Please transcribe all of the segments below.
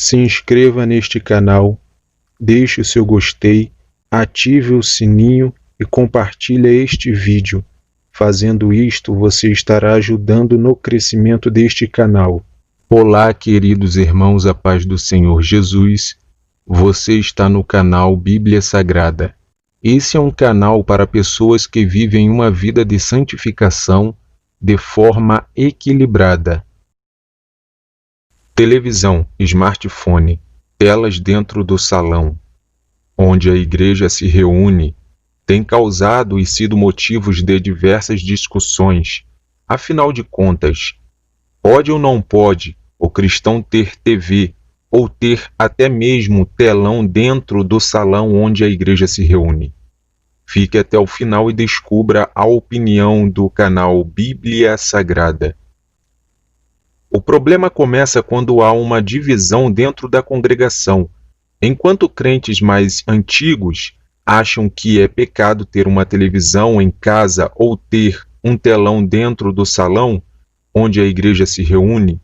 Se inscreva neste canal, deixe o seu gostei, ative o sininho e compartilhe este vídeo. Fazendo isto, você estará ajudando no crescimento deste canal. Olá, queridos irmãos, a paz do Senhor Jesus. Você está no canal Bíblia Sagrada. Esse é um canal para pessoas que vivem uma vida de santificação de forma equilibrada. Televisão, smartphone, telas dentro do salão, onde a igreja se reúne, tem causado e sido motivos de diversas discussões. Afinal de contas, pode ou não pode o cristão ter TV ou ter até mesmo telão dentro do salão onde a igreja se reúne? Fique até o final e descubra a opinião do canal Bíblia Sagrada. O problema começa quando há uma divisão dentro da congregação. Enquanto crentes mais antigos acham que é pecado ter uma televisão em casa ou ter um telão dentro do salão onde a igreja se reúne,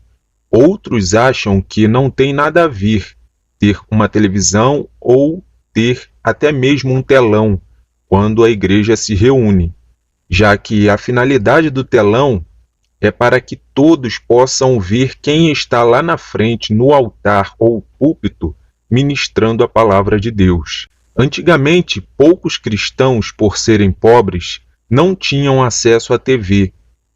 outros acham que não tem nada a ver ter uma televisão ou ter até mesmo um telão quando a igreja se reúne, já que a finalidade do telão é para que todos possam ver quem está lá na frente, no altar ou púlpito, ministrando a palavra de Deus. Antigamente, poucos cristãos, por serem pobres, não tinham acesso à TV,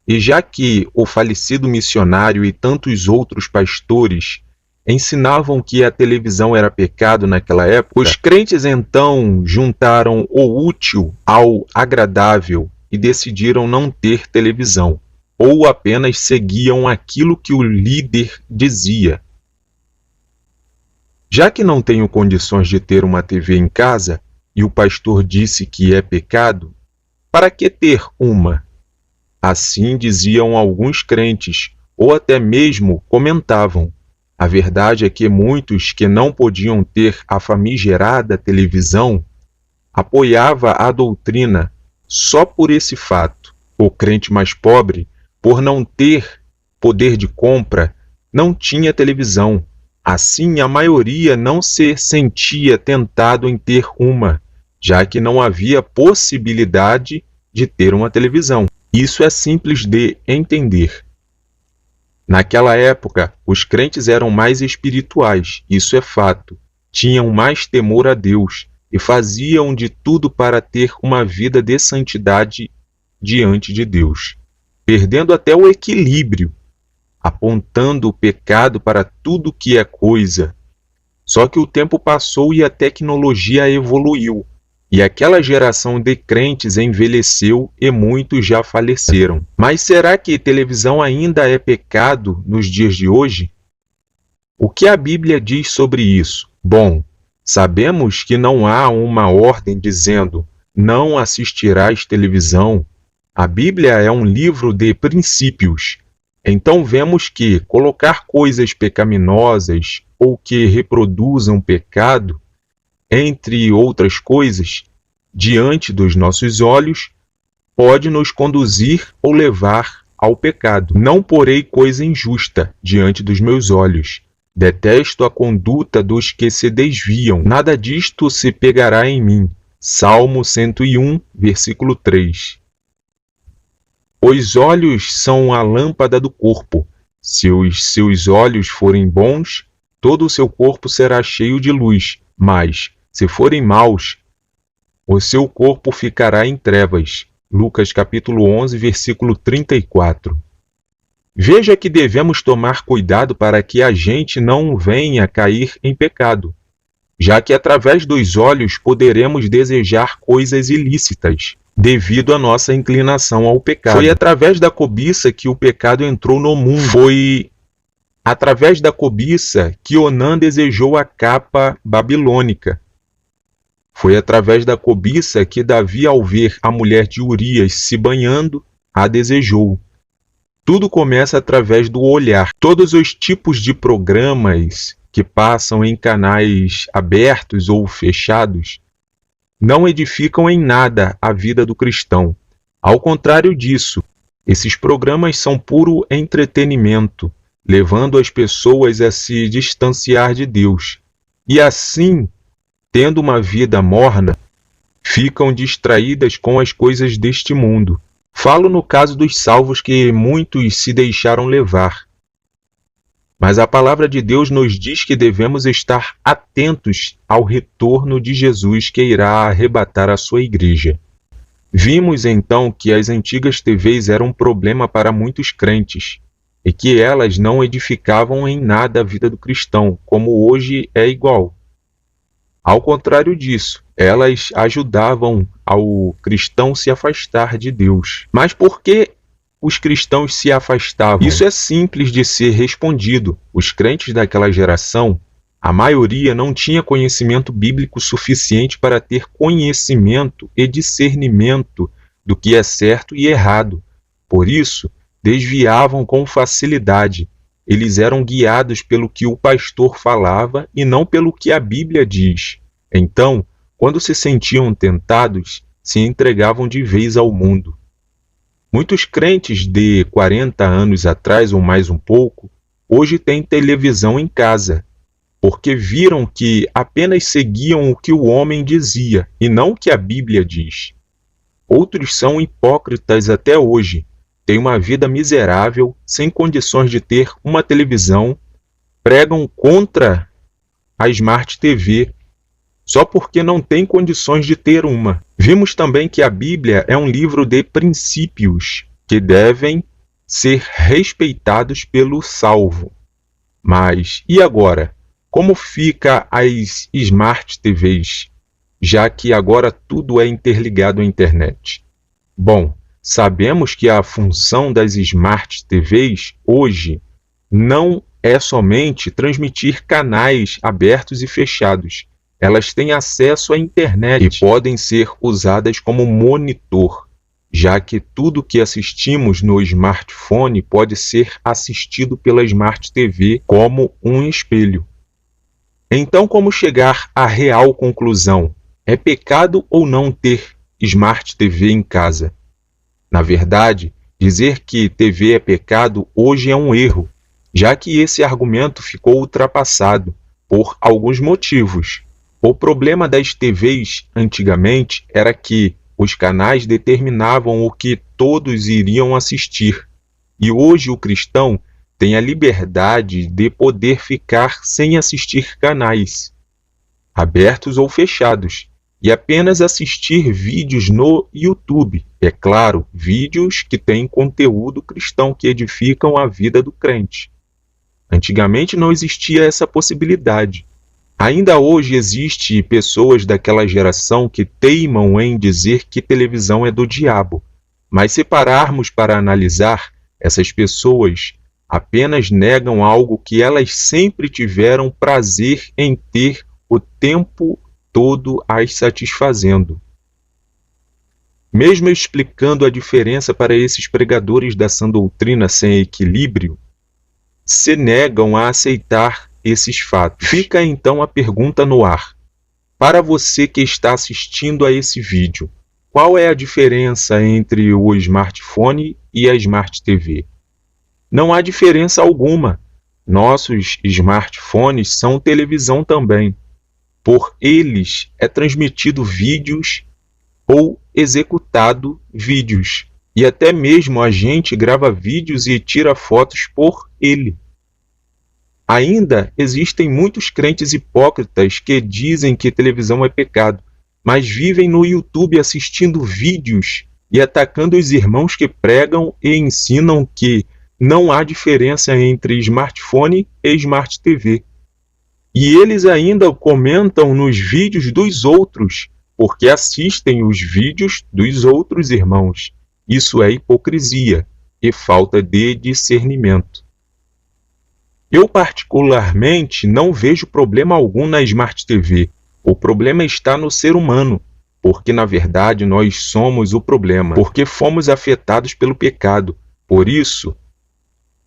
e já que o falecido missionário e tantos outros pastores ensinavam que a televisão era pecado naquela época, os crentes então juntaram o útil ao agradável e decidiram não ter televisão, ou apenas seguiam aquilo que o líder dizia. Já que não tenho condições de ter uma TV em casa e o pastor disse que é pecado, para que ter uma? Assim diziam alguns crentes, ou até mesmo comentavam. A verdade é que muitos que não podiam ter a famigerada televisão apoiava a doutrina só por esse fato. O crente mais pobre, por não ter poder de compra, não tinha televisão. Assim, a maioria não se sentia tentado em ter uma, já que não havia possibilidade de ter uma televisão. Isso é simples de entender. Naquela época, os crentes eram mais espirituais, isso é fato. Tinham mais temor a Deus e faziam de tudo para ter uma vida de santidade diante de Deus, perdendo até o equilíbrio, apontando o pecado para tudo que é coisa. Só que o tempo passou e a tecnologia evoluiu, e aquela geração de crentes envelheceu e muitos já faleceram. Mas será que televisão ainda é pecado nos dias de hoje? O que a Bíblia diz sobre isso? Bom, sabemos que não há uma ordem dizendo não assistirás televisão. A Bíblia é um livro de princípios. Então vemos que colocar coisas pecaminosas ou que reproduzam pecado, entre outras coisas, diante dos nossos olhos, pode nos conduzir ou levar ao pecado. Não porei coisa injusta diante dos meus olhos. Detesto a conduta dos que se desviam. Nada disto se pegará em mim. Salmo 101, versículo 3. Os olhos são a lâmpada do corpo. Se os seus olhos forem bons, todo o seu corpo será cheio de luz, mas, se forem maus, o seu corpo ficará em trevas. Lucas capítulo 11, versículo 34. Veja que devemos tomar cuidado para que a gente não venha cair em pecado, já que através dos olhos poderemos desejar coisas ilícitas, devido à nossa inclinação ao pecado. Foi através da cobiça que o pecado entrou no mundo. Foi através da cobiça que Onã desejou a capa babilônica. Foi através da cobiça que Davi, ao ver a mulher de Urias se banhando, a desejou. Tudo começa através do olhar. Todos os tipos de programas que passam em canais abertos ou fechados não edificam em nada a vida do cristão. Ao contrário disso, esses programas são puro entretenimento, levando as pessoas a se distanciar de Deus. E assim, tendo uma vida morna, ficam distraídas com as coisas deste mundo. Falo no caso dos salvos, que muitos se deixaram levar. Mas a palavra de Deus nos diz que devemos estar atentos ao retorno de Jesus, que irá arrebatar a sua igreja. Vimos então que as antigas TVs eram um problema para muitos crentes e que elas não edificavam em nada a vida do cristão, como hoje é igual. Ao contrário disso, elas ajudavam ao cristão se afastar de Deus. Mas por que os cristãos se afastavam? Isso é simples de ser respondido. Os crentes daquela geração, a maioria não tinha conhecimento bíblico suficiente para ter conhecimento e discernimento do que é certo e errado. Por isso, desviavam com facilidade. Eles eram guiados pelo que o pastor falava e não pelo que a Bíblia diz. Então, quando se sentiam tentados, se entregavam de vez ao mundo. Muitos crentes de 40 anos atrás ou mais um pouco, hoje têm televisão em casa, porque viram que apenas seguiam o que o homem dizia e não o que a Bíblia diz. Outros são hipócritas até hoje, têm uma vida miserável, sem condições de ter uma televisão, pregam contra a Smart TV, só porque não têm condições de ter uma. Vimos também que a Bíblia é um livro de princípios que devem ser respeitados pelo salvo. Mas, e agora? Como fica as Smart TVs, já que agora tudo é interligado à internet? Bom, sabemos que a função das Smart TVs hoje não é somente transmitir canais abertos e fechados. Elas têm acesso à internet e podem ser usadas como monitor, já que tudo que assistimos no smartphone pode ser assistido pela Smart TV como um espelho. Então, como chegar à real conclusão? É pecado ou não ter Smart TV em casa? Na verdade, dizer que TV é pecado hoje é um erro, já que esse argumento ficou ultrapassado por alguns motivos. O problema das TVs antigamente era que os canais determinavam o que todos iriam assistir, e hoje o cristão tem a liberdade de poder ficar sem assistir canais, abertos ou fechados, e apenas assistir vídeos no YouTube. É claro, vídeos que têm conteúdo cristão que edificam a vida do crente. Antigamente não existia essa possibilidade. Ainda hoje existe pessoas daquela geração que teimam em dizer que televisão é do diabo. Mas se pararmos para analisar, essas pessoas apenas negam algo que elas sempre tiveram prazer em ter o tempo todo as satisfazendo. Mesmo explicando a diferença para esses pregadores da sã doutrina sem equilíbrio, se negam a aceitar esses fatos. Fica então a pergunta no ar. Para você que está assistindo a esse vídeo, qual é a diferença entre o smartphone e a Smart TV? Não há diferença alguma. Nossos smartphones são televisão também. Por eles é transmitido vídeos ou executado vídeos. E até mesmo a gente grava vídeos e tira fotos por ele. Ainda existem muitos crentes hipócritas que dizem que televisão é pecado, mas vivem no YouTube assistindo vídeos e atacando os irmãos que pregam e ensinam que não há diferença entre smartphone e Smart TV. E eles ainda comentam nos vídeos dos outros, porque assistem os vídeos dos outros irmãos. Isso é hipocrisia e falta de discernimento. Eu particularmente não vejo problema algum na Smart TV. O problema está no ser humano, porque na verdade nós somos o problema, porque fomos afetados pelo pecado. Por isso,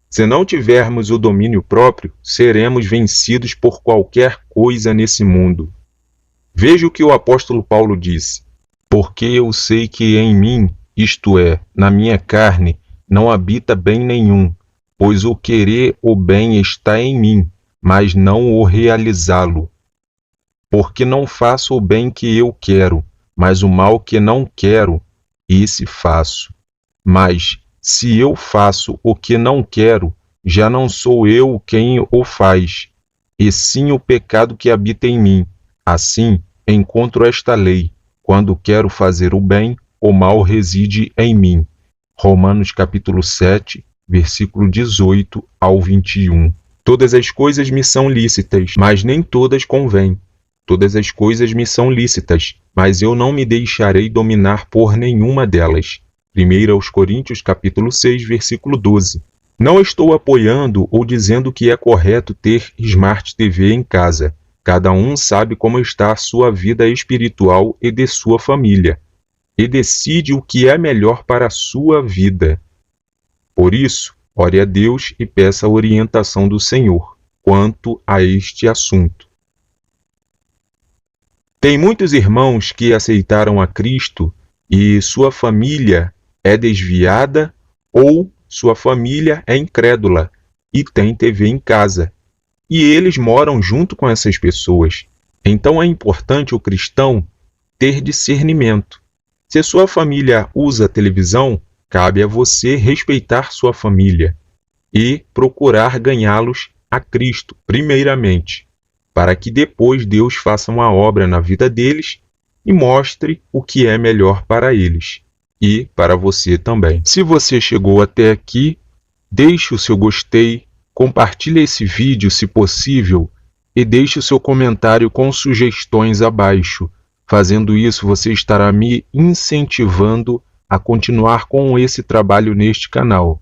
se não tivermos o domínio próprio, seremos vencidos por qualquer coisa nesse mundo. Veja o que o apóstolo Paulo disse: porque eu sei que em mim, isto é, na minha carne, não habita bem nenhum, pois o querer o bem está em mim, mas não o realizá-lo. Porque não faço o bem que eu quero, mas o mal que não quero, esse faço. Mas, se eu faço o que não quero, já não sou eu quem o faz, e sim o pecado que habita em mim. Assim, encontro esta lei: quando quero fazer o bem, o mal reside em mim. Romanos capítulo 7, versículo 18 ao 21. Todas as coisas me são lícitas, mas nem todas convêm. Todas as coisas me são lícitas, mas eu não me deixarei dominar por nenhuma delas. 1 Coríntios capítulo 6, versículo 12. Não estou apoiando ou dizendo que é correto ter Smart TV em casa. Cada um sabe como está a sua vida espiritual e de sua família, e decide o que é melhor para a sua vida. Por isso, ore a Deus e peça a orientação do Senhor quanto a este assunto. Tem muitos irmãos que aceitaram a Cristo e sua família é desviada ou sua família é incrédula e tem TV em casa. E eles moram junto com essas pessoas. Então é importante o cristão ter discernimento. Se sua família usa televisão, cabe a você respeitar sua família e procurar ganhá-los a Cristo, primeiramente, para que depois Deus faça uma obra na vida deles e mostre o que é melhor para eles e para você também. Se você chegou até aqui, deixe o seu gostei, compartilhe esse vídeo se possível e deixe o seu comentário com sugestões abaixo. Fazendo isso, você estará me incentivando a continuar com esse trabalho neste canal.